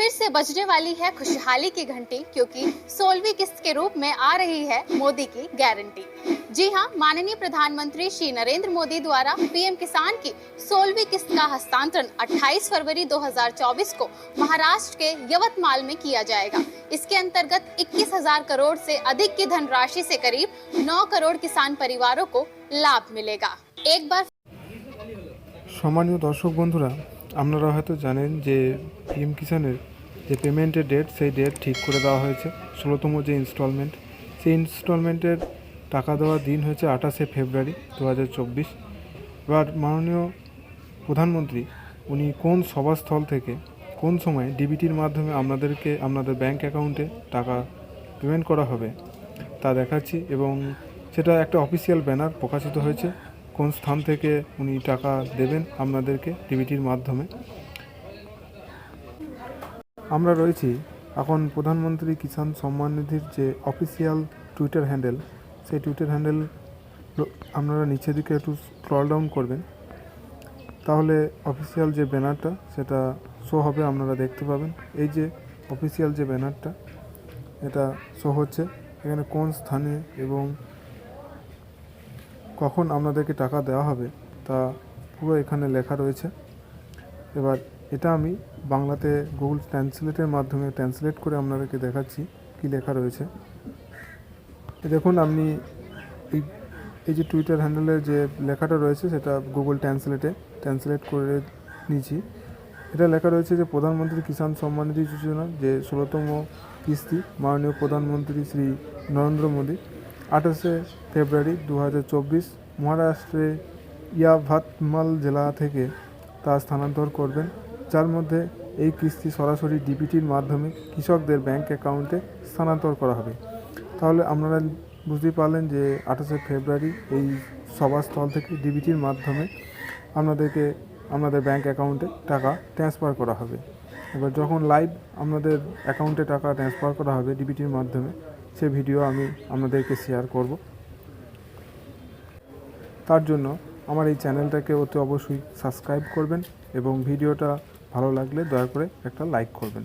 फिर से बजने वाली है खुशहाली की घंटी, क्योंकि 16वीं किस्त के रूप में आ रही है मोदी की गारंटी। जी हां, माननीय प्रधानमंत्री श्री नरेंद्र मोदी द्वारा पीएम किसान की 16वीं किस्त का हस्तांतरण 28 फरवरी 2024 को महाराष्ट्र के यवतमाल में किया जाएगा। इसके अंतर्गत 21,000 करोड़ से अधिक की धनराशि से करीब 9 करोड़ किसान परिवारों को लाभ मिलेगा। एक बार সম্মানীয় দর্শক বন্ধুরা, আপনারা হয়তো জানেন যে পিএম কিষানের যে পেমেন্টের ডেট, সেই ডেট ঠিক করে দেওয়া হয়েছে। 16তম যে ইনস্টলমেন্ট, সেই ইনস্টলমেন্টের টাকা দেওয়ার দিন হয়েছে 28শে ফেব্রুয়ারি 2024। এবার মাননীয় প্রধানমন্ত্রী উনি কোন সভাস্থল থেকে কোন সময় ডিবিটির মাধ্যমে আপনাদের ব্যাংক অ্যাকাউন্টে টাকা পেমেন্ট করা হবে তা দেখাচ্ছি, এবং সেটা একটা অফিসিয়াল ব্যানার প্রকাশিত হয়েছে কোন স্থান থেকে উনি টাকা দেবেন আপনাদেরকে ডিবিটির মাধ্যমে। আমরা রয়েছি এখন প্রধানমন্ত্রী কিষাণ সম্মান নিধির যে অফিসিয়াল টুইটার হ্যান্ডেল, সেই টুইটার হ্যান্ডেল আপনারা নিচের দিকে একটু স্ক্রল ডাউন করবেন, তাহলে অফিসিয়াল যে ব্যানারটা সেটা শো হবে, আপনারা দেখতে পাবেন। এই যে অফিসিয়াল যে ব্যানারটা, এটা শো হচ্ছে। এখানে কোন স্থানে এবং কখন আপনাদেরকে টাকা দেওয়া হবে তা পুরো এখানে লেখা রয়েছে। এবার এটা আমি বাংলাতে গুগল ট্রান্সলেটের মাধ্যমে ট্রান্সলেট করে আপনাদেরকে দেখাচ্ছি কি লেখা রয়েছে। দেখুন, আপনি এই যে টুইটার হ্যান্ডেলের যে লেখাটা রয়েছে সেটা গুগল ট্রান্সলেট করে নিয়েছি। এটা লেখা রয়েছে যে প্রধানমন্ত্রী কিষাণ সম্মান নিধি যোজনার যে 16তম কিস্তি মাননীয় প্রধানমন্ত্রী শ্রী নরেন্দ্র মোদী 28শে ফেব্রুয়ারি 2024 মহারাষ্ট্রে ইয়াভাতমাল জেলা থেকে তা স্থানান্তর করবেন, যার মধ্যে এই কিস্তি সরাসরি ডিবিটির মাধ্যমে কৃষকদের ব্যাংক অ্যাকাউন্টে স্থানান্তর করা হবে। তাহলে আপনারা বুঝতেই পারলেন যে 28শে ফেব্রুয়ারি এই সভাস্থল থেকে ডিবিটির মাধ্যমে আপনাদের ব্যাংক অ্যাকাউন্টে টাকা ট্রান্সফার করা হবে। এবার যখন লাইভ আপনাদের অ্যাকাউন্টে টাকা ট্রান্সফার করা হবে ডিবিটির মাধ্যমে, সে ভিডিও আমি আপনাদেরকে শেয়ার করব। তার জন্য আমার এই চ্যানেলটাকে অতি অবশ্যই সাবস্ক্রাইব করবেন এবং ভিডিওটা ভালো লাগলে দয়া করে একটা লাইক করবেন।